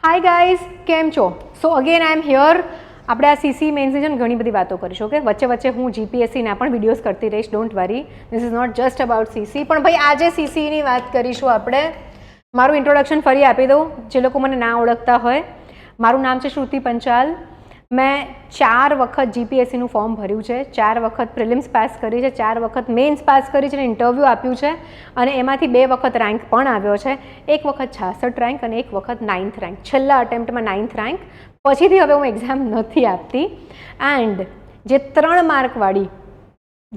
Hi guys, કેમ છો? સો again I am here. આપણે આ સીસી મેન્સની છે ને ઘણી બધી વાતો કરીશું. ઓકે, વચ્ચે વચ્ચે હું જીપીએસસીના પણ વિડીયોઝ કરતી રહીશ. Don't worry, this is not just about CC. પણ ભાઈ આજે સીસીની વાત કરીશું આપણે. મારું ઇન્ટ્રોડક્શન ફરી આપી દઉં જે લોકો મને ના ઓળખતા હોય. મારું નામ છે શ્રુતિ પંચાલ. મેં 4 વખત જીપીએસસીનું ફોર્મ ભર્યું છે, 4 વખત પ્રિલિમ્સ પાસ કરી છે, 4 વખત મેન્સ પાસ કરી છે અને ઇન્ટરવ્યૂ આપ્યું છે અને એમાંથી 2 વખત રેન્ક પણ આવ્યો છે. 1 વખત 66 રેન્ક અને 1 વખત 9th રેન્ક. છેલ્લા અટેમ્પ્ટમાં 9th રેન્ક. પછીથી હવે હું એક્ઝામ નથી આપતી. એન્ડ જે 3 માર્કવાળી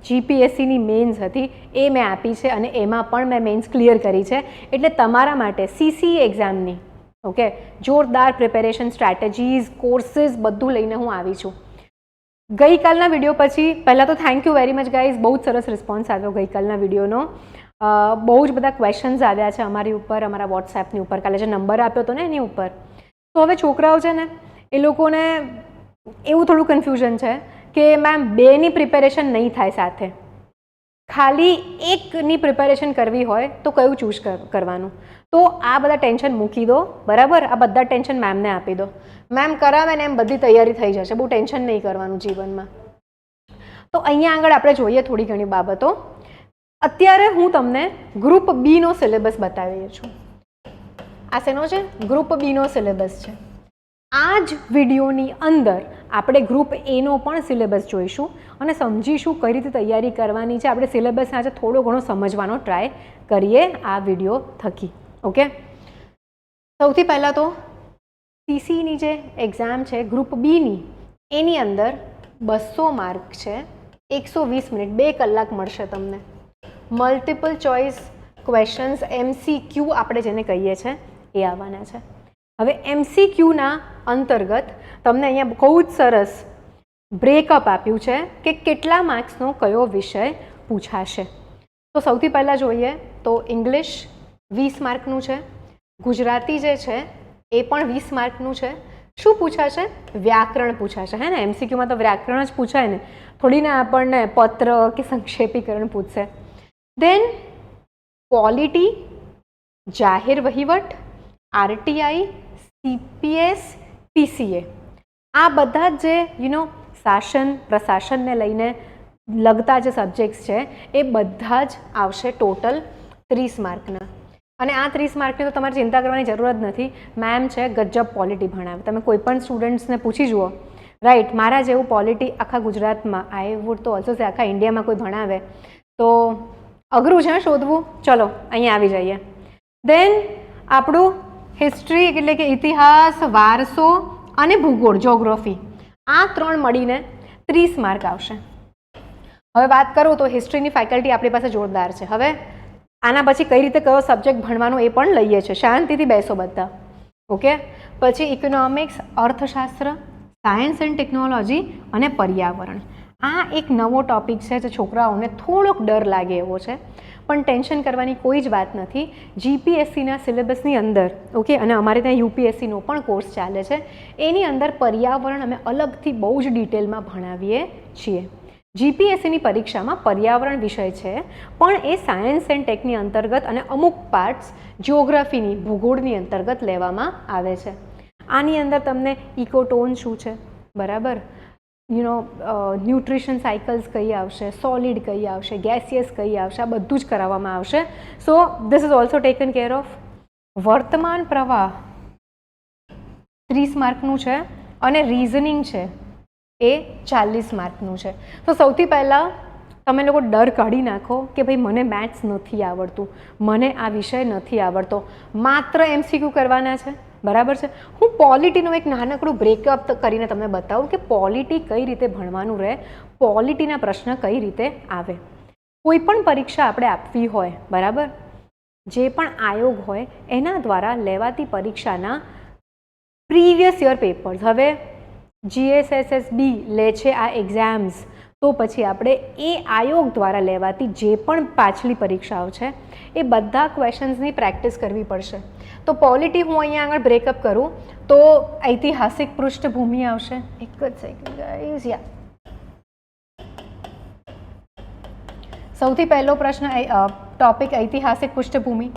જીપીએસસીની મેન્સ હતી એ મેં આપી છે અને એમાં પણ મેં મેન્સ ક્લિયર કરી છે. એટલે તમારા માટે સીસી એક્ઝામની ઓકે જોરદાર પ્રિપેરેશન સ્ટ્રેટેજીઝ, કોર્સીસ બધું લઈને હું આવી છું. ગઈકાલના વિડીયો પછી પહેલાં તો thank you very much guys, બહુ જ સરસ રિસ્પોન્સ આવ્યો ગઈકાલના વિડીયોનો. બહુ જ બધા ક્વેશ્ચન્સ આવ્યા છે અમારી ઉપર, અમારા વોટ્સએપની ઉપર. કાલે જે નંબર આપ્યો હતો ને એની ઉપર. તો હવે છોકરાઓ છે ને એ લોકોને એવું થોડું કન્ફ્યુઝન છે કે મેમ 2ની પ્રિપેરેશન નહીં થાય સાથે, ખાલી 1ની પ્રિપેરેશન કરવી હોય તો કયું ચૂઝ કરવાનું. તો આ બધા ટેન્શન મૂકી દો, બરાબર? આ બધા ટેન્શન મેમને આપી દો. મેમ કરાવે ને એમ બધી તૈયારી થઈ જશે, બહુ ટેન્શન નહીં કરવાનું જીવનમાં. તો અહીંયા આગળ આપણે જોઈએ થોડી ઘણી બાબતો. અત્યારે હું તમને ગ્રુપ બીનો સિલેબસ બતાવી છું. આ શેનો છે? ગ્રુપ બીનો સિલેબસ છે. આ જ વિડીયોની અંદર આપણે ગ્રુપ એનો પણ સિલેબસ જોઈશું અને સમજીશું કઈ રીતે તૈયારી કરવાની છે. આપણે સિલેબસ આજે થોડો ઘણો સમજવાનો ટ્રાય કરીએ આ વિડીયો થકી. ઓકે, સૌથી પહેલાં તો સીસીની જે એક્ઝામ છે ગ્રુપ બીની, એની અંદર 200 માર્ક છે, 120 મિનિટ, 2 કલાક મળશે તમને. મલ્ટિપલ ચોઇસ ક્વેશ્ચન્સ, MCQ આપણે જેને કહીએ છીએ એ આવવાના છે. હવે MCQના અંતર્ગત તમને અહીંયા બહુ જ સરસ બ્રેકઅપ આપ્યું છે કે કેટલા માર્ક્સનો કયો વિષય પૂછાશે. તો સૌથી પહેલાં જોઈએ તો ઇંગ્લિશ 20 માર્કનું છે, ગુજરાતી જે છે એ પણ 20 માર્કનું છે. શું પૂછાશે? વ્યાકરણ પૂછાશે. હે ને, MCQમાં તો વ્યાકરણ જ પૂછાય ને, થોડી ના આપણને પત્ર કે સંક્ષેપીકરણ પૂછશે. દેન પોલિટી, જાહેર વહીવટ, RTI, CPS, PCA, આ બધા જે શાસન પ્રશાસનને લઈને લગતા જે સબ્જેક્ટ્સ છે એ બધા જ આવશે ટોટલ 30 માર્કના. અને આ 30 માર્કની તો તમારે ચિંતા કરવાની જરૂર જ નથી. મેમ છે ગજબ પોલિટી ભણાવે. તમે કોઈ પણ સ્ટુડન્ટ્સને પૂછી જુઓ, રાઈટ, મારા જેવું પોલિટી આખા ગુજરાતમાં, આઈ વુડ તો ઓલ્સો સે આખા ઇન્ડિયામાં કોઈ ભણાવે તો અઘરું છે શોધવું. ચલો અહીંયા આવી જઈએ. દેન આપણું હિસ્ટ્રી એટલે કે ઇતિહાસ, વારસો અને ભૂગોળ, જોગ્રાફી, આ 3 મળીને 30 માર્ક આવશે. હવે વાત કરું તો હિસ્ટ્રીની ફેકલ્ટી આપણી પાસે જોરદાર છે. હવે આના પછી કઈ રીતે કયો સબ્જેક્ટ ભણવાનો એ પણ લઈએ છીએ. શાંતિથી બેસો બધા. ઓકે, પછી ઇકોનોમિક્સ, અર્થશાસ્ત્ર, સાયન્સ એન્ડ ટેકનોલોજી અને પર્યાવરણ. આ એક નવો ટોપિક છે જે છોકરાઓને થોડોક ડર લાગે એવો છે, પણ ટેન્શન કરવાની કોઈ જ વાત નથી. જીપીએસસીના સિલેબસની અંદર ઓકે, અને અમારે ત્યાં યુપીએસસીનો પણ કોર્સ ચાલે છે, એની અંદર પર્યાવરણ અમે અલગથી બહુ જ ડિટેલમાં ભણાવીએ છીએ. જીપીએસસીની પરીક્ષામાં પર્યાવરણ વિષય છે પણ એ સાયન્સ એન્ડ ટેકની અંતર્ગત અને અમુક પાર્ટ્સ જિયોગ્રાફીની, ભૂગોળની અંતર્ગત લેવામાં આવે છે. આની અંદર તમને ઇકોટોન શું છે, બરાબર, ન્યુટ્રિશન સાયકલ્સ કઈ આવશે, સોલિડ કઈ આવશે, ગેસિયસ કઈ આવશે, આ બધું જ કરાવવામાં આવશે. So this is also taken care of. વર્તમાન પ્રવાહ 30 માર્કનું છે અને રીઝનિંગ છે એ 40 માર્કનું છે. તો સૌથી પહેલાં તમે લોકો ડર કાઢી નાખો કે ભાઈ મને મેથ્સ નથી આવડતું, મને આ વિષય નથી આવડતો. માત્ર MCQ કરવાના છે, બરાબર છે. હું પોલિટીનો એક નાનકડું બ્રેકઅપ કરીને તમને બતાવું કે પોલિટી કઈ રીતે ભણવાનું રહે, પોલિટીના પ્રશ્ન કઈ રીતે આવે. કોઈ પણ પરીક્ષા આપણે આપવી હોય, બરાબર, જે પણ આયોગ હોય એના દ્વારા લેવાતી પરીક્ષાના પ્રીવિયસ યર પેપર્સ, હવે GSSSB લે છે આ એક્ઝામ્સ, તો પછી આપણે એ આયોગ દ્વારા લેવાતી જે પણ પાછલી પરીક્ષાઓ છે એ બધા ક્વેશ્ચન્સની પ્રેક્ટિસ કરવી પડશે. તો પોલિટી હું અહીંયા આગળ બ્રેકઅપ કરું તો ઐતિહાસિક પૃષ્ઠભૂમિ આવશે. એક જ સેકન્ડ ગાઈઝ, યા સૌથી પહેલો પ્રશ્ન ટોપિક ઐતિહાસિક પૃષ્ઠભૂમિ.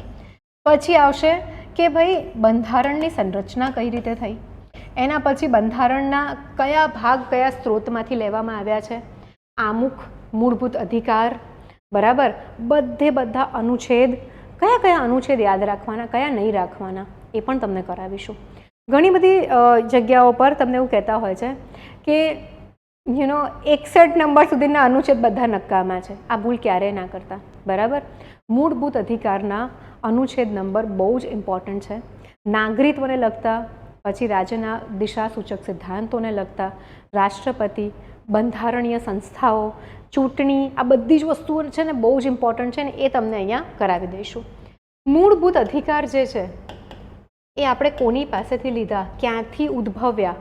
પછી આવશે કે ભાઈ બંધારણની સંરચના કઈ રીતે થઈ, એના પછી બંધારણના કયા ભાગ કયા સ્ત્રોતમાંથી લેવામાં આવ્યા છે, આમુખ, મૂળભૂત અધિકાર, બરાબર, બધા અનુચ્છેદ, કયા કયા અનુચ્છેદ યાદ રાખવાના, કયા નહીં રાખવાના, એ પણ તમને કરાવીશું. ઘણી બધી જગ્યાઓ પર તમને એવું કહેતા હોય છે કે 61 નંબર સુધીના અનુચ્છેદ બધા નક્કામાં છે. આ ભૂલ ક્યારેય ના કરતા, બરાબર. મૂળભૂત અધિકારના અનુચ્છેદ નંબર બહુ જ ઇમ્પોર્ટન્ટ છે. નાગરિકત્વને લગતા, પછી રાજ્યના દિશા સૂચક સિદ્ધાંતોને લગતા, રાષ્ટ્રપતિ, બંધારણીય સંસ્થાઓ, ચૂંટણી, આ બધી જ વસ્તુઓ છે ને બહુ જ ઇમ્પોર્ટન્ટ છે ને એ તમને અહીંયા કરાવી દઈશું. મૂળભૂત અધિકાર જે છે એ આપણે કોની પાસેથી લીધા, ક્યાંથી ઉદ્ભવ્યા,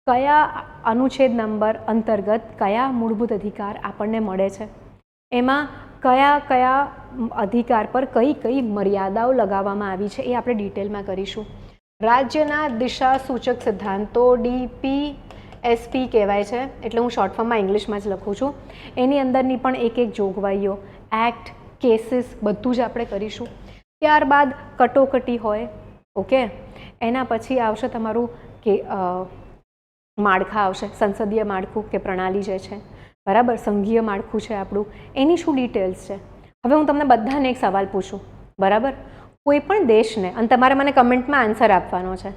કયા અનુચ્છેદ નંબર અંતર્ગત કયા મૂળભૂત અધિકાર આપણને મળે છે, એમાં કયા કયા અધિકાર પર કઈ કઈ મર્યાદાઓ લગાવવામાં આવી છે એ આપણે ડિટેલમાં કરીશું. રાજ્યના દિશા સૂચક સિદ્ધાંતો DPSP કહેવાય છે, એટલે હું શોર્ટ ફોર્મમાં ઇંગ્લિશમાં જ લખું છું. એની અંદરની પણ એક એક જોગવાઈઓ, એક્ટ, કેસીસ બધું જ આપણે કરીશું. ત્યારબાદ કટોકટી હોય, ઓકે, એના પછી આવશે તમારું કે માળખા આવશે, સંસદીય માળખું કે પ્રણાલી જે છે, બરાબર, સંઘીય માળખું છે આપણું, એની શું ડિટેલ્સ છે. હવે હું તમને બધાને એક સવાલ પૂછું, બરાબર, કોઈ પણ દેશને, અને તમારે મને કમેન્ટમાં આન્સર આપવાનો છે,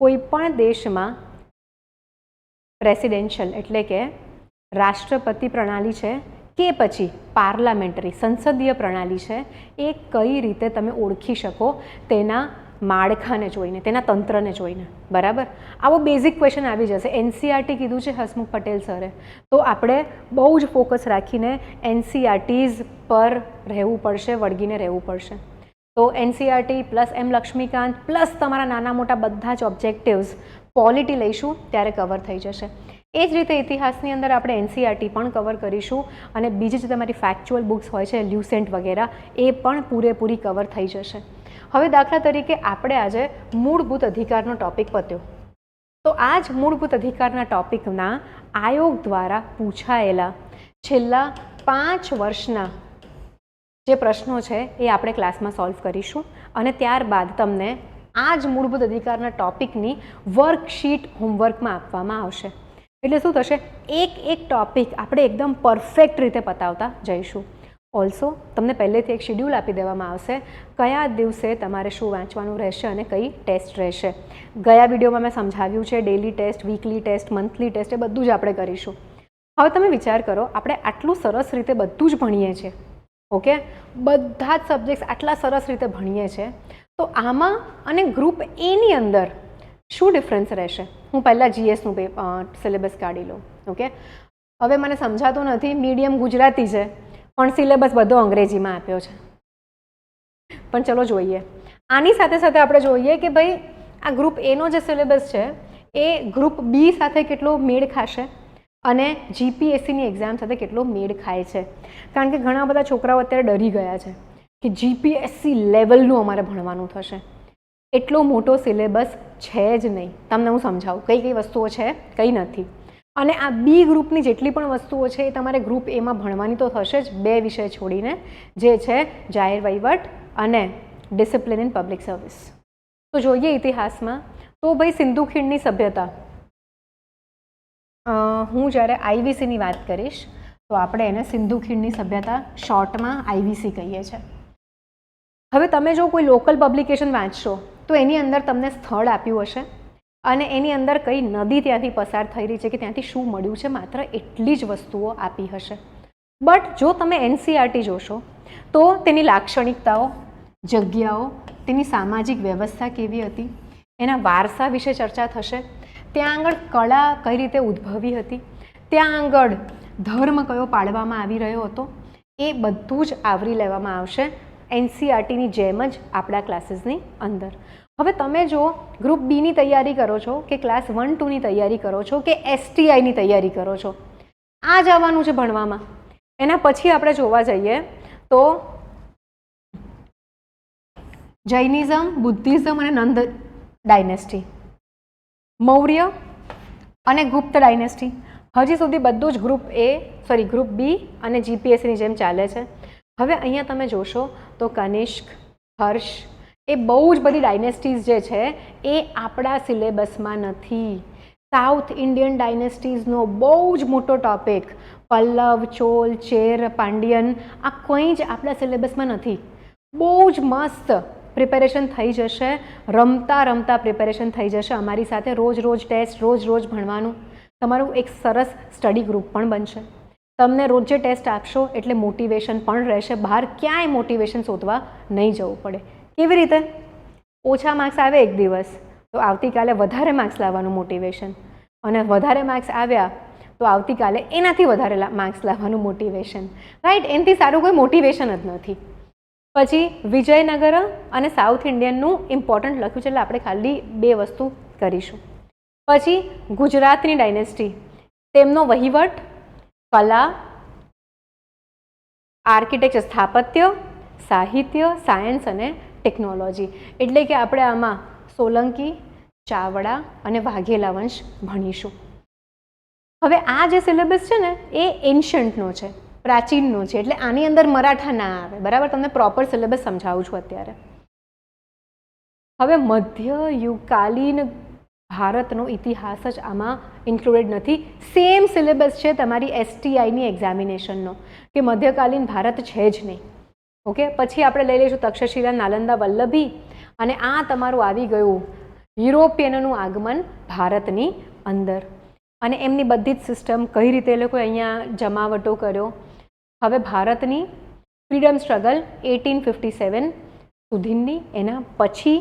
કોઈ પણ દેશમાં પ્રેસિડેન્શિયલ એટલે કે રાષ્ટ્રપતિ પ્રણાલી છે કે પછી પાર્લામેન્ટરી સંસદીય પ્રણાલી છે, એ કઈ રીતે તમે ઓળખી શકો તેના માળખાને જોઈને, તેના તંત્રને જોઈને, બરાબર. આવો બેઝિક ક્વેશ્ચન આવી જશે. NCERT કીધું છે હસમુખ પટેલ સરે, તો આપણે બહુ જ ફોકસ રાખીને NCERTs પર રહેવું પડશે, વળગીને રહેવું પડશે. તો NCERT plus M Laxmikant plus તમારા નાના મોટા બધા જ ઓબ્જેક્ટિવ્સ પોલિટી લઈશું ત્યારે કવર થઈ જશે. એ જ રીતે ઇતિહાસની અંદર આપણે NCERT પણ કવર કરીશું અને બીજી જે તમારી ફેક્ચ્યુઅલ બુક્સ હોય છે લ્યુસેન્ટ વગેરે એ પણ પૂરેપૂરી કવર થઈ જશે. હવે દાખલા તરીકે આપણે આજે મૂળભૂત અધિકારનો ટોપિક પત્યો, તો આ જ મૂળભૂત અધિકારના ટોપિકના આયોગ દ્વારા પૂછાયેલા છેલ્લા 5 વર્ષના જે પ્રશ્નો છે એ આપણે ક્લાસમાં સોલ્વ કરીશું અને ત્યારબાદ તમને આ જ મૂળભૂત અધિકારના ટોપિકની વર્કશીટ હોમવર્કમાં આપવામાં આવશે. એટલે શું થશે, એક ટોપિક આપણે એકદમ પરફેક્ટ રીતે પતાવતા જઈશું. ઓલ્સો તમને પહેલેથી એક શેડ્યુલ આપી દેવામાં આવશે, કયા દિવસે તમારે શું વાંચવાનું રહેશે અને કઈ ટેસ્ટ રહેશે. ગયા વિડીયોમાં મેં સમજાવ્યું છે, daily test, weekly test, monthly test, એ બધું જ આપણે કરીશું. હવે તમે વિચાર કરો, આપણે આટલું સરસ રીતે બધું જ ભણીએ છીએ, ઓકે, બધા જ સબ્જેક્ટ્સ આટલા સરસ રીતે ભણીએ છીએ, તો આમાં અને ગ્રુપ એની અંદર શું ડિફરન્સ રહેશે. હું પહેલાં GSનું સિલેબસ કાઢી લઉં, ઓકે. હવે મને સમજાતું નથી, મીડિયમ ગુજરાતી છે પણ સિલેબસ બધો અંગ્રેજીમાં આપ્યો છે, પણ ચલો જોઈએ. આની સાથે સાથે આપણે જોઈએ કે ભાઈ આ ગ્રુપ એનો જે સિલેબસ છે એ ગ્રુપ B સાથે કેટલો મેળ ખાશે અને GPSCની એક્ઝામ સાથે કેટલો મેળ ખાય છે. કારણ કે ઘણા બધા છોકરાઓ અત્યારે ડરી ગયા છે કે GPSC લેવલનું અમારે ભણવાનું થશે. એટલો મોટો સિલેબસ છે જ નહીં. તમને હું સમજાવું કઈ કઈ વસ્તુઓ છે, કઈ નથી. અને આ B ગ્રુપની જેટલી પણ વસ્તુઓ છે એ તમારે ગ્રુપ એમાં ભણવાની તો થશે જ, 2 વિષય છોડીને, જે છે જાહેર વહીવટ અને ડિસિપ્લિન ઇન પબ્લિક સર્વિસ. તો જોઈએ ઇતિહાસમાં, તો ભાઈ સિંધુ ખીણની સભ્યતા, હું જ્યારે IVCની વાત કરીશ તો આપણે એને સિંધુ ખીણની સભ્યતા શોર્ટમાં IVC કહીએ છીએ. હવે તમે જો કોઈ લોકલ પબ્લિકેશન વાંચશો તો એની અંદર તમને સ્થળ આપ્યું હશે અને એની અંદર કઈ નદી ત્યાંથી પસાર થઈ રહી છે કે ત્યાંથી શું મળ્યું છે, માત્ર એટલી જ વસ્તુઓ આપી હશે. બટ જો તમે NCERT જોશો તો તેની લાક્ષણિકતાઓ, જગ્યાઓ, તેની સામાજિક વ્યવસ્થા કેવી હતી, એના વારસા વિશે ચર્ચા થશે, ત્યાં આગળ કળા કઈ રીતે ઉદ્ભવી હતી, ત્યાં આગળ ધર્મ કયો પાળવામાં આવી રહ્યો હતો, એ બધું જ આવરી લેવામાં આવશે NCERTની જેમ જ આપણા ક્લાસીસની અંદર. હવે તમે જો ગ્રુપ બીની તૈયારી કરો છો કે ક્લાસ 1-2ની તૈયારી કરો છો કે STIની તૈયારી કરો છો, આ જ આવવાનું છે ભણવામાં. એના પછી આપણે જોવા જઈએ તો જૈનિઝમ, બુદ્ધિઝમ અને નંદ ડાયનેસ્ટી, મૌર્ય અને ગુપ્ત ડાયનેસ્ટી, હજી સુધી બધું જ ગ્રુપ B અને GPSCની જેમ ચાલે છે. હવે અહીંયા તમે જોશો તો કનિષ્ક, હર્ષ, એ બહુ જ બધી ડાયનેસ્ટીઝ જે છે એ આપણા સિલેબસમાં નથી. સાઉથ ઇન્ડિયન ડાયનેસ્ટીઝનો બહુ જ મોટો ટોપિક, પલ્લવ, ચોલ, ચેર, પાંડિયન, આ કંઈ જ આપણા સિલેબસમાં નથી. બહુ જ મસ્ત પ્રિપેરેશન થઈ જશે, રમતા રમતા પ્રિપેરેશન થઈ જશે અમારી સાથે. રોજ રોજ ટેસ્ટ, રોજ રોજ ભણવાનું. તમારું એક સરસ સ્ટડી ગ્રુપ પણ બનશે. તમને રોજે ટેસ્ટ આપશો એટલે મોટિવેશન પણ રહેશે. બહાર ક્યાંય મોટિવેશન શોધવા નહીં જવું પડે. કેવી રીતે? ઓછા માર્ક્સ આવે એક દિવસ તો આવતીકાલે વધારે માર્ક્સ લાવવાનું મોટિવેશન, અને વધારે માર્ક્સ આવ્યા તો આવતીકાલે એનાથી વધારે માર્ક્સ લાવવાનું મોટિવેશન. રાઈટ? એનાથી સારું કોઈ મોટિવેશન જ નથી. પછી વિજયનગર અને સાઉથ ઇન્ડિયનનું ઇમ્પોર્ટન્ટ લખ્યું છે એટલે આપણે ખાલી 2 વસ્તુ કરીશું. પછી ગુજરાતની ડાયનેસ્ટી, તેમનો વહીવટ, કલા, આર્કિટેક્ચર, સ્થાપત્ય, સાહિત્ય, સાયન્સ અને ટેકનોલોજી. એટલે કે આપણે આમાં સોલંકી, ચાવડા અને વાઘેલા વંશ ભણીશું. હવે આ જે સિલેબસ છે ને એ એન્શન્ટનો છે, પ્રાચીનનો છે, એટલે આની અંદર મરાઠા ના આવે. બરાબર? તમને પ્રોપર સિલેબસ સમજાવું છું અત્યારે. હવે મધ્યયુગકાલીન ભારતનો ઇતિહાસ જ આમાં ઇન્ક્લુડેડ નથી. સેમ સિલેબસ છે તમારી STIની એક્ઝામિનેશનનો કે મધ્યકાલીન ભારત છે જ નહીં. ઓકે? પછી આપણે લઈ લઈશું તક્ષશિલા, નાલંદા, વલ્લભી, અને આ તમારું આવી ગયું યુરોપિયનનું આગમન ભારતની અંદર, અને એમની બધી જ સિસ્ટમ કઈ રીતે એ લોકોએ અહીંયા જમાવટો કર્યો. હવે ભારતની ફ્રીડમ સ્ટ્રગલ 1857 સુધીની, એના પછી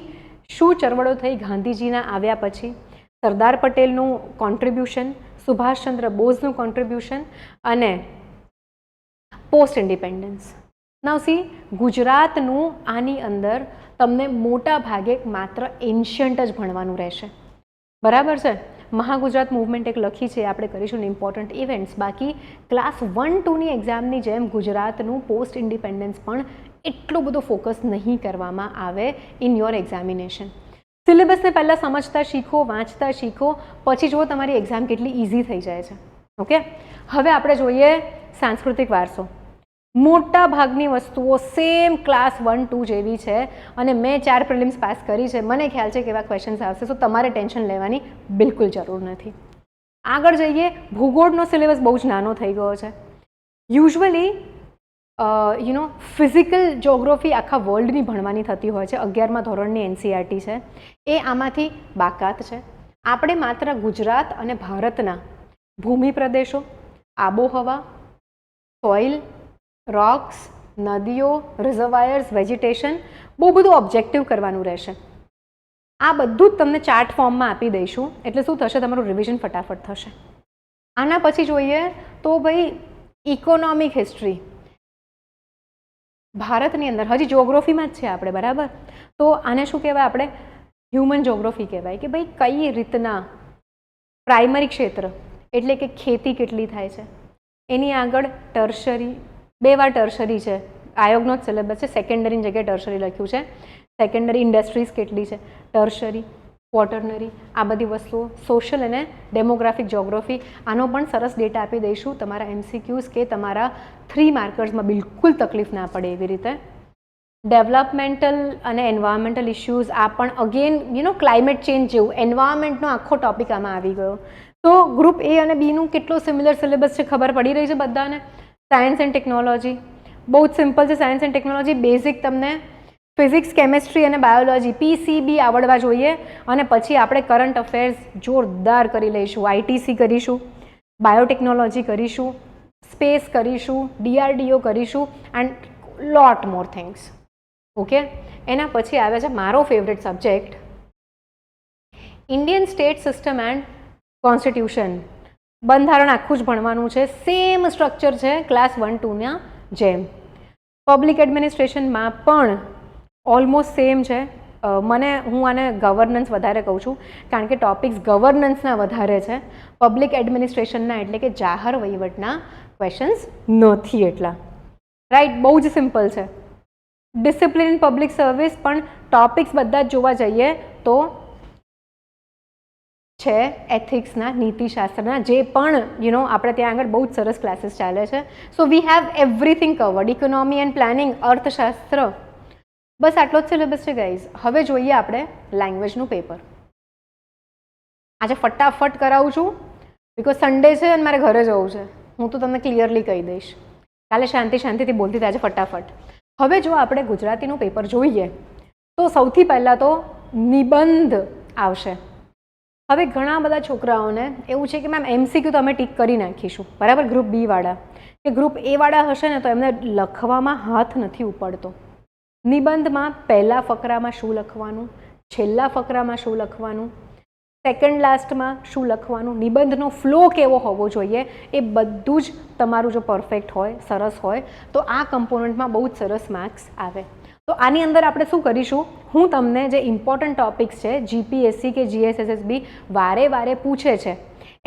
શું ચળવળો થઈ ગાંધીજીના આવ્યા પછી, સરદાર પટેલનું કોન્ટ્રીબ્યુશન, સુભાષચંદ્ર બોઝનું કોન્ટ્રીબ્યુશન, અને પોસ્ટ ઇન્ડિપેન્ડન્સ. નાઉ સી, ગુજરાતનું આની અંદર તમને મોટા ભાગે માત્ર એન્શન્ટ જ ભણવાનું રહેશે. બરાબર છે? મહાગુજરાત મૂવમેન્ટ એક લખી છે, આપણે કરીશું ઇમ્પોર્ટન્ટ ઇવેન્ટ્સ. બાકી ક્લાસ 1-2ની એક્ઝામની જેમ ગુજરાતનું પોસ્ટ ઇન્ડિપેન્ડન્સ પણ એટલો બધો ફોકસ નહીં કરવામાં આવે ઇન યોર એક્ઝામિનેશન. સિલેબસને પહેલાં સમજતા શીખો, વાંચતા શીખો, પછી જુઓ તમારી એક્ઝામ કેટલી ઇઝી થઈ જાય છે. ઓકે? હવે આપણે જોઈએ સાંસ્કૃતિક વારસો. મોટા ભાગની વસ્તુઓ સેમ ક્લાસ 1-2 જેવી છે, અને મેં 4 પ્રિલિમ્સ પાસ કરી છે. મને ખ્યાલ છે કે એવા ક્વેશ્ચન્સ આવશે, તો તમારે ટેન્શન લેવાની બિલકુલ જરૂર નથી. આગળ જઈએ. ભૂગોળનો સિલેબસ બહુ જ નાનો થઈ ગયો છે. યુઝ્યુઅલી ફિઝિકલ જોગ્રાફી આખા વર્લ્ડની ભણવાની થતી હોય છે. 11મા ધોરણની NCERT છે એ આમાંથી બાકાત છે. આપણે માત્ર ગુજરાત અને ભારતના ભૂમિ પ્રદેશો, આબોહવા, સોઇલ, રોક્સ, નદીઓ, રિઝર્વાયર્સ, વેજીટેશન, બહુ બધું ઓબ્જેક્ટિવ કરવાનું રહેશે. આ બધું જ તમને ચાર્ટ ફોર્મમાં આપી દઈશું, એટલે શું થશે? તમારું રિવિઝન ફટાફટ થશે. આના પછી જોઈએ તો ભાઈ ઇકોનોમિક હિસ્ટ્રી. ભારતની અંદર હજી જોગ્રાફીમાં જ છે આપણે. બરાબર? તો આને શું કહેવાય? આપણે હ્યુમન જોગ્રાફી કહેવાય કે ભાઈ કઈ રીતના પ્રાઇમરી ક્ષેત્ર એટલે કે ખેતી કેટલી થાય છે, એની આગળ ટર્શરી, 2 વાર ટર્શરી છે, આયોગનો જ સિલેબસ છે, સેકન્ડરીની જગ્યાએ ટર્શરી લખ્યું છે. સેકન્ડરી ઇન્ડસ્ટ્રીઝ કેટલી છે, ટર્શરી, ક્વોટરનરી, આ બધી વસ્તુઓ. સોશિયલ અને ડેમોગ્રાફિક જોગ્રાફી, આનો પણ સરસ ડેટા આપી દઈશું તમારા MCQs કે તમારા 3 માર્કર્સમાં બિલકુલ તકલીફ ના પડે એવી રીતે. ડેવલપમેન્ટલ અને એન્વાયરમેન્ટલ ઇશ્યુઝ, આ પણ અગેન ક્લાઇમેટ ચેન્જ જેવું એન્વાયરમેન્ટનો આખો ટોપિક આમાં આવી ગયો. તો ગ્રુપ A અને Bનું કેટલો સિમિલર સિલેબસ છે ખબર પડી રહી છે બધાને. સાયન્સ એન્ડ ટેકનોલોજી બહુ જ સિમ્પલ છે. સાયન્સ એન્ડ ટેકનોલોજી બેઝિક તમને ફિઝિક્સ, કેમેસ્ટ્રી અને બાયોલોજી PCB આવડવા જોઈએ, અને પછી આપણે કરંટ અફેર્સ જોરદાર કરી લઈશું. ITC કરીશું, બાયોટેકનોલોજી કરીશું, સ્પેસ કરીશું, DRDO કરીશું, and lot more things. Okay? એના પછી આવે છે મારો favourite subject, Indian state system and constitution. બંધારણ આખું જ ભણવાનું છે. સેમ સ્ટ્રક્ચર છે ક્લાસ 1-2ના જેમ. પબ્લિક એડમિનિસ્ટ્રેશનમાં પણ ઓલમોસ્ટ સેમ છે. હું આને ગવર્નન્સ વધારે કહું છું કારણ કે ટોપિક્સ ગવર્નન્સના વધારે છે. પબ્લિક એડમિનિસ્ટ્રેશનના એટલે કે જાહેર વહીવટના ક્વેશ્ચન્સ નથી એટલા. રાઈટ? બહુ જ સિમ્પલ છે. ડિસિપ્લિન પબ્લિક સર્વિસ પણ ટોપિક્સ બધા જ જોવા જઈએ તો છે એથિક્સના, નીતિશાસ્ત્રના, જે પણ આપણે ત્યાં આગળ બહુ જ સરસ ક્લાસીસ ચાલે છે. So we have everything covered. Economy and planning, અર્થશાસ્ત્ર, બસ આટલો જ સિલેબસ છે ગાઈઝ. હવે જોઈએ આપણે લેંગ્વેજનું પેપર. આજે ફટાફટ કરાવું છું બિકોઝ સન્ડે છે અને મારે ઘરે જવું છે. હું તો તમને ક્લિયરલી કહી દઈશ. કાલે શાંતિથી બોલતી હતી, આજે ફટાફટ. હવે જો આપણે ગુજરાતીનું પેપર જોઈએ તો સૌથી પહેલાં તો નિબંધ આવશે. હવે ઘણા બધા છોકરાઓને એવું છે કે મેમ MCQ તો અમે ટીક કરી નાખીશું, બરાબર. ગ્રુપ બી વાળા કે ગ્રુપ એ વાળા હશે ને તો એમને લખવામાં હાથ નથી ઉપડતો. નિબંધમાં પહેલા ફકરામાં શું લખવાનું, છેલ્લા ફકરામાં શું લખવાનું, સેકન્ડ લાસ્ટમાં શું લખવાનું, નિબંધનો ફ્લો કેવો હોવો જોઈએ, એ બધું જ તમારું જો પરફેક્ટ હોય, સરસ હોય તો આ કમ્પોનન્ટમાં બહુ જ સરસ માર્ક્સ આવે. તો આની અંદર આપણે શું કરીશું, હું તમને જે ઇમ્પોર્ટન્ટ ટોપિક્સ છે GPSC કે GSSSB વારે પૂછે છે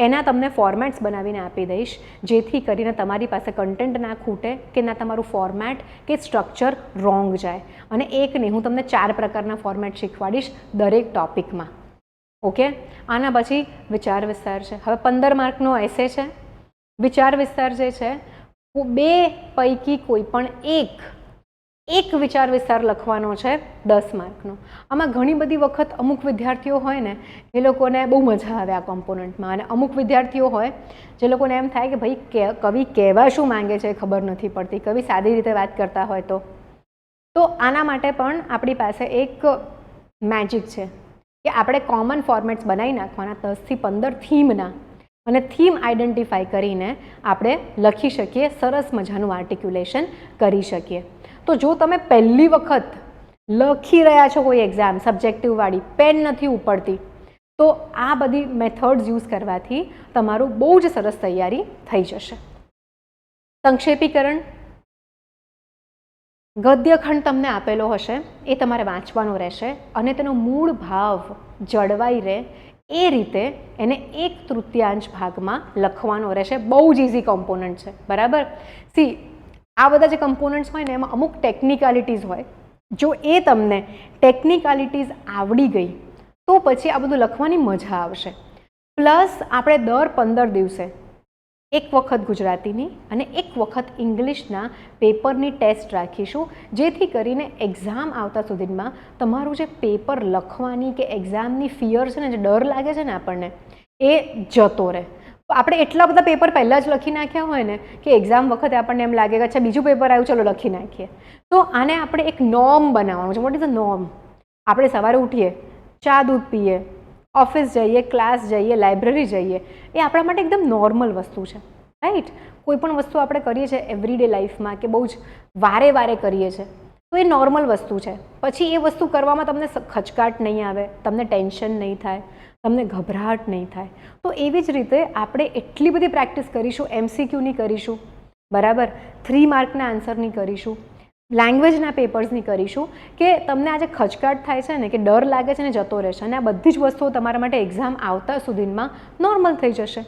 એના તમને ફોર્મેટ્સ બનાવીને આપી દઈશ, જેથી કરીને તમારી પાસે કન્ટેન્ટ ના ખૂટે કે ના તમારું ફોર્મેટ કે સ્ટ્રક્ચર રોંગ જાય. અને એક નહીં, હું તમને 4 પ્રકારના ફોર્મેટ શીખવાડીશ દરેક ટોપિકમાં. ઓકે. આના પછી વિચાર વિસ્તાર છે. હવે 15 માર્કનો એસે છે. વિચાર વિસ્તાર જે છે 2 પૈકી કોઈ પણ એક વિચાર વિસ્તાર લખવાનો છે 10 માર્કનો. આમાં ઘણી બધી વખત અમુક વિદ્યાર્થીઓ હોય ને એ લોકોને બહુ મજા આવે આ કોમ્પોનન્ટમાં, અને અમુક વિદ્યાર્થીઓ હોય જે લોકોને એમ થાય કે ભાઈ કવિ કહેવા શું માંગે છે ખબર નથી પડતી, કવિ સાદી રીતે વાત કરતા હોય તો આના માટે પણ આપણી પાસે એક મેજિક છે કે આપણે કોમન ફોર્મેટ્સ બનાવી નાખવાના 10 થી 15 થીમના, અને થીમ આઈડેન્ટિફાઈ કરીને આપણે લખી શકીએ, સરસ મજાનું આર્ટિક્યુલેશન કરી શકીએ. તો જો તમે પહેલી વખત લખી રહ્યા છો કોઈ એક્ઝામ સબ્જેક્ટિવવાળી, પેન નથી ઉપડતી, તો આ બધી મેથડ્સ યુઝ કરવાથી તમારું બહુ જ સરસ તૈયારી થઈ જશે. સંક્ષેપીકરણ, ગદ્યખંડ તમને આપેલો હશે, એ તમારે વાંચવાનો રહેશે અને તેનો મૂળ ભાવ જળવાઈ રહે એ રીતે એને 1/3 ભાગમાં લખવાનો રહેશે. બહુ જ ઇઝી કોમ્પોનન્ટ છે, બરાબર. સી, આ બધા જે કમ્પોનન્ટ્સ હોય ને એમાં અમુક ટેકનિકાલિટીઝ હોય. જો એ તમને ટેકનિકાલિટીઝ આવડી ગઈ તો પછી આ બધું લખવાની મજા આવશે. પ્લસ આપણે દર 15 દિવસે એક વખત ગુજરાતીની અને એક વખત ઇંગ્લિશના પેપરની ટેસ્ટ રાખીશું, જેથી કરીને એક્ઝામ આવતા સુધીમાં તમારું જે પેપર લખવાની કે એક્ઝામની ફિયર છે ને, જે ડર લાગે છે ને આપણને, એ જતો રહે. આપણે એટલા બધા પેપર પહેલાં જ લખી નાખ્યા હોય ને કે એક્ઝામ વખતે આપણને એમ લાગે કે અચ્છા બીજું પેપર આવ્યું, ચલો લખી નાખીએ. તો આને આપણે એક નોર્મ બનાવવાનું છે. What is a norm? આપણે સવારે ઉઠીએ, ચા દૂધ પીએ, ઓફિસ જઈએ, ક્લાસ જઈએ, લાઇબ્રેરી જઈએ, એ આપણા માટે એકદમ નોર્મલ વસ્તુ છે, રાઈટ. કોઈ પણ વસ્તુ આપણે કરીએ છીએ એવરીડે લાઈફમાં કે બહુ જ વારે કરીએ છીએ તો એ નોર્મલ વસ્તુ છે. પછી એ વસ્તુ કરવામાં તમને ખચકાટ નહીં આવે, તમને ટેન્શન નહીં થાય, તમને ગભરાટ નહીં થાય. તો એવી જ રીતે આપણે એટલી બધી પ્રેક્ટિસ કરીશું, MCQની કરીશું, બરાબર, 3 માર્કના આન્સરની કરીશું, લેંગ્વેજના પેપર્સની કરીશું, કે તમને આજે ખચકાટ થાય છે ને, કે ડર લાગે છે ને, જતો રહેશે. અને આ બધી જ વસ્તુઓ તમારા માટે એક્ઝામ આવતા સુધીમાં નોર્મલ થઈ જશે.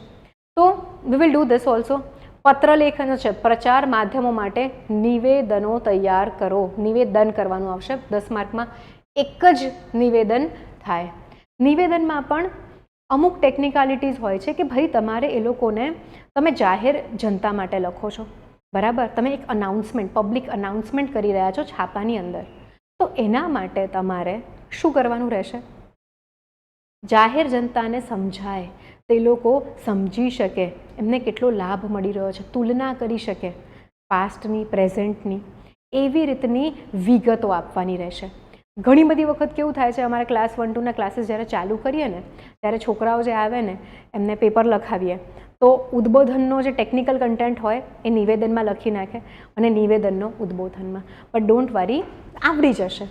તો we will do this also. પત્રલેખન છે, પ્રચાર માધ્યમો માટે નિવેદનો તૈયાર કરો. નિવેદન કરવાનું આવશે 10 માર્કમાં. એક જ નિવેદન થાય. નિવેદનમાં પણ અમુક ટેકનિકાલિટીઝ હોય છે કે ભાઈ તમારે એ લોકોને, તમે જાહેર જનતા માટે લખો છો, બરાબર, તમે એક અનાઉન્સમેન્ટ, પબ્લિક અનાઉન્સમેન્ટ કરી રહ્યા છો છાપાની અંદર, તો એના માટે તમારે શું કરવાનું રહેશે? જાહેર જનતાને સમજાય, તે લોકો સમજી શકે એમને કેટલો લાભ મળી રહ્યો છે, તુલના કરી શકે પાસ્ટની, પ્રેઝન્ટની, એવી રીતની વિગતો આપવાની રહેશે. ઘણી બધી વખત કેવું થાય છે, અમારા ક્લાસ 1-2ના ક્લાસીસ જ્યારે ચાલુ કરીએ ને ત્યારે છોકરાઓ જે આવે ને એમને પેપર લખાવીએ તો ઉદ્બોધનનો જે ટેકનિકલ કન્ટેન્ટ હોય એ નિવેદનમાં લખી નાખે અને નિવેદનનો ઉદ્બોધનમાં. બટ ડોન્ટ વરી, આવડી જશે.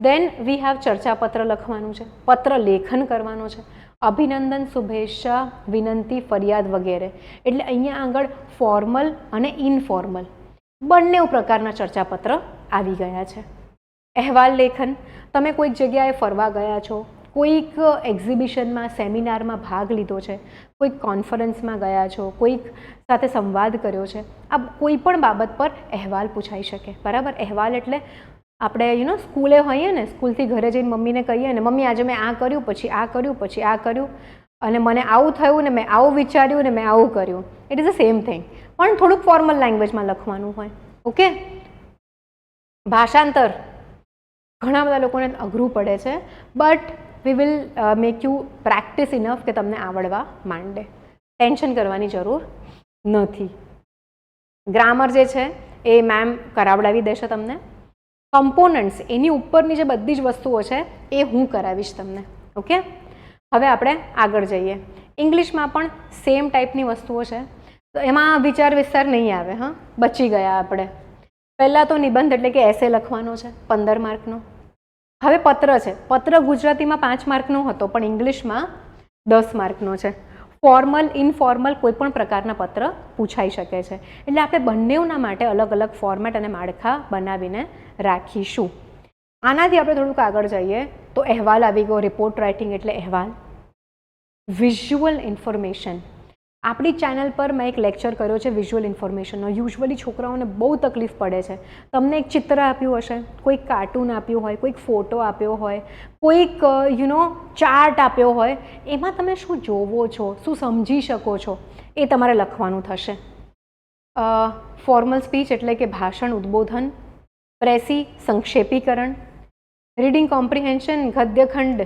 દેન વી હેવ ચર્ચાપત્ર લખવાનું છે, પત્ર લેખન કરવાનો છે, અભિનંદન, શુભેચ્છા, વિનંતી, ફરિયાદ વગેરે. એટલે અહીંયા આગળ ફોર્મલ અને ઇનફોર્મલ બંને પ્રકારના ચર્ચાપત્ર આવી ગયા છે. અહેવાલ લેખન, તમે કોઈક જગ્યાએ ફરવા ગયા છો, કોઈક એક્ઝિબિશનમાં, સેમિનારમાં ભાગ લીધો છે, કોઈક કોન્ફરન્સમાં ગયા છો, કોઈક સાથે સંવાદ કર્યો છે, આ કોઈ પણ બાબત પર અહેવાલ પૂછાઈ શકે, બરાબર. અહેવાલ એટલે આપણે સ્કૂલે હોઈએ ને, સ્કૂલથી ઘરે જઈને મમ્મીને કહીએ ને, મમ્મી આજે મેં આ કર્યું, પછી આ કર્યું, પછી આ કર્યું, અને મને આવું થયું ને મેં આવું વિચાર્યું ને મેં આવું કર્યું. It is the same thing, પણ થોડુંક ફોર્મલ લેંગ્વેજમાં લખવાનું હોય. ઓકે. ભાષાંતર, ઘણા બધા લોકોને અઘરું પડે છે, but we will make you practice enough કે તમને આવડવા માંડે. ટેન્શન કરવાની જરૂર નથી. ગ્રામર જે છે એ મેમ કરાવડાવી દેશે તમને. કમ્પોનન્ટ્સ એની ઉપરની જે બધી જ વસ્તુઓ છે એ હું કરાવીશ તમને. ઓકે, હવે આપણે આગળ જઈએ. ઇંગ્લિશમાં પણ સેમ ટાઈપની વસ્તુઓ છે, તો એમાં વિચાર વિસ્તાર નહીં આવે. હા, બચી ગયા આપણે. પહેલાં તો નિબંધ એટલે કે એસે લખવાનો છે 15 માર્કનો. હવે પત્ર છે. પત્ર ગુજરાતીમાં 5 માર્કનો હતો, પણ ઇંગ્લિશમાં 10 માર્કનો છે. ફોર્મલ ઇનફોર્મલ કોઈ પણ પ્રકારના પત્ર પૂછાઈ શકે છે. એટલે આપણે બંનેના માટે અલગ અલગ ફોર્મેટ અને માળખા બનાવીને રાખીશું. આનાથી આપણે થોડુંક આગળ જઈએ તો અહેવાલ આવી ગયો. રિપોર્ટ રાઇટિંગ એટલે અહેવાલ. Visual information. આપણી ચેનલ પર મેં એક લેક્ચર કર્યો છે વિઝ્યુઅલ ઇન્ફોર્મેશનનો. યુઝ્યુઅલી છોકરાઓને બહુ તકલીફ પડે છે. તમને એક ચિત્ર આપ્યું હશે, કોઈક કાર્ટૂન આપ્યું હોય, કોઈક ફોટો આપ્યો હોય, કોઈક ચાર્ટ આપ્યો હોય, એમાં તમે શું જોવો છો, શું સમજી શકો છો, એ તમારે લખવાનું થશે. ફોર્મલ સ્પીચ એટલે કે ભાષણ, ઉદ્બોધન. પ્રેસી સંક્ષેપીકરણ. રીડિંગ કોમ્પ્રિહેન્શન ગદ્યખંડ,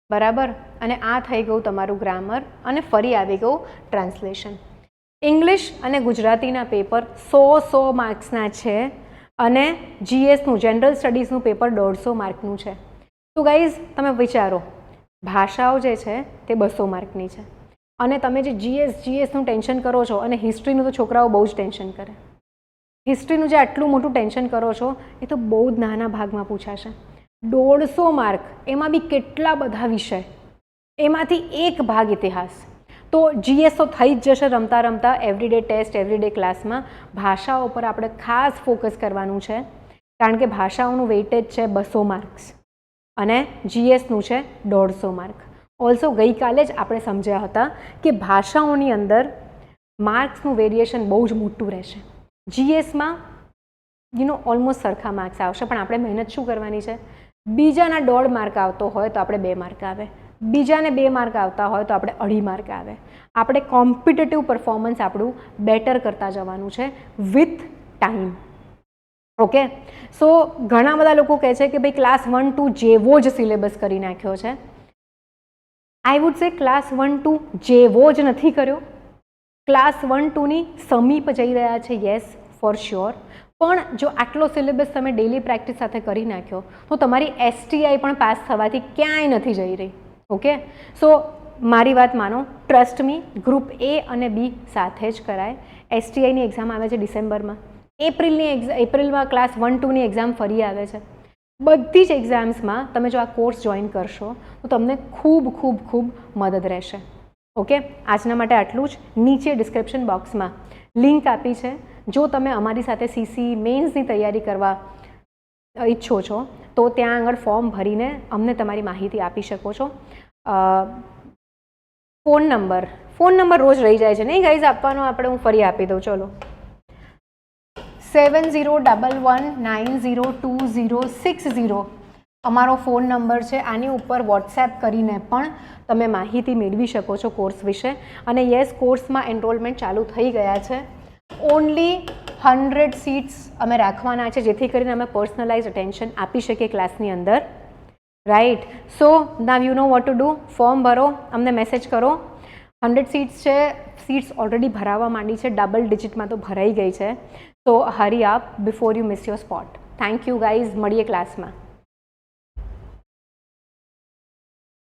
બરાબર. અને આ થઈ ગયું તમારું ગ્રામર, અને ફરી આવી ગયું ટ્રાન્સલેશન. ઇંગ્લિશ અને ગુજરાતીના પેપર 100 માર્ક્સના છે, અને જીએસનું જનરલ સ્ટડીઝનું પેપર 150 માર્કનું છે. તો ગાઈઝ તમે વિચારો, ભાષાઓ જે છે તે 200 માર્કની છે, અને તમે જે જીએસનું ટેન્શન કરો છો, અને હિસ્ટ્રીનું તો છોકરાઓ બહુ જ ટેન્શન કરે. હિસ્ટ્રીનું જે આટલું મોટું ટેન્શન કરો છો એ તો બહુ જ નાના ભાગમાં પૂછાશે. 150 માર્ક, એમાં બી કેટલા બધા વિષય, એમાંથી એક ભાગ ઇતિહાસ. તો જીએસ તો થઈ જ જશે રમતા રમતા. એવરીડે ટેસ્ટ, એવરીડે ક્લાસમાં ભાષાઓ પર આપણે ખાસ ફોકસ કરવાનું છે, કારણ કે ભાષાઓનું વેઇટેજ છે 200 માર્ક્સ, અને જીએસનું છે 150 માર્ક. ઓલ્સો ગઈકાલે જ આપણે સમજ્યા હતા કે ભાષાઓની અંદર માર્ક્સનું વેરિએશન બહુ જ મોટું રહેશે. જીએસમાં ઓલમોસ્ટ સરખા માર્ક્સ આવશે, પણ આપણે મહેનત શું કરવાની છે? બીજાના 1.5 માર્ક આવતો હોય તો આપણે 2 માર્ક આવે, બીજાને 2 માર્ક આવતા હોય તો આપણે 2.5 માર્ક આવે. આપણે કોમ્પિટિટિવ પરફોર્મન્સ આપણું બેટર કરતા જવાનું છે વિથ ટાઈમ. ઓકે, સો ઘણા બધા લોકો કહે છે કે ભાઈ ક્લાસ 1-2 જેવો જ સિલેબસ કરી નાખ્યો છે. આઈ વુડ સે ક્લાસ 1-2 જેવો જ નથી કર્યો. ક્લાસ 1-2ની સમીપ જઈ રહ્યા છે, યસ ફોર શ્યોર. પણ જો આટલો સિલેબસ તમે ડેલી પ્રેક્ટિસ સાથે કરી નાખ્યો તો તમારી એસટીઆઈ પણ પાસ થવાથી ક્યાંય નથી જઈ રહી. ઓકે, સો મારી વાત માનો, ટ્રસ્ટ મી, ગ્રુપ એ અને બી સાથે જ કરાય. એસટીઆઈની એક્ઝામ આવે છે ડિસેમ્બરમાં. એપ્રિલમાં ક્લાસ 1-2ની એક્ઝામ ફરી આવે છે. બધી જ એક્ઝામ્સમાં તમે જો આ કોર્સ જોઈન કરશો તો તમને ખૂબ ખૂબ ખૂબ મદદ રહેશે. ઓકે, આજના માટે આટલું જ. નીચે ડિસ્ક્રિપ્શન બોક્સમાં લિંક આપી છે. જો તમે અમારી સાથે સીસી મેન્સની તૈયારી કરવા ઈચ્છો છો તો ત્યાં આગળ ફોર્મ ભરીને અમને તમારી માહિતી આપી શકો છો. ફોન નંબર રોજ રહી જાય છે નહીં ગાઈઝ આપવાનો, આપણે હું ફરી આપી દઉં. ચલો, 7011902060 અમારો ફોન નંબર છે. આની ઉપર વોટ્સએપ કરીને પણ તમે માહિતી મેળવી શકો છો કોર્સ વિશે. અને યસ, કોર્સમાં એનરોલમેન્ટ ચાલુ થઈ ગયા છે. ઓનલી 100 સીટ્સ અમે રાખવાના છે, જેથી કરીને અમે પર્સનલાઇઝ અટેન્શન આપી શકીએ ક્લાસની અંદર. Right, so now you know what to do. Form ભરો, અમને મેસેજ કરો. 100 સીટ્સ છે. સીટ્સ ઓલરેડી ભરાવા માંડી છે, ડબલ ડિજિટમાં તો ભરાઈ ગઈ છે. So hurry up before you miss your spot. Thank you guys, મળીએ ક્લાસમાં.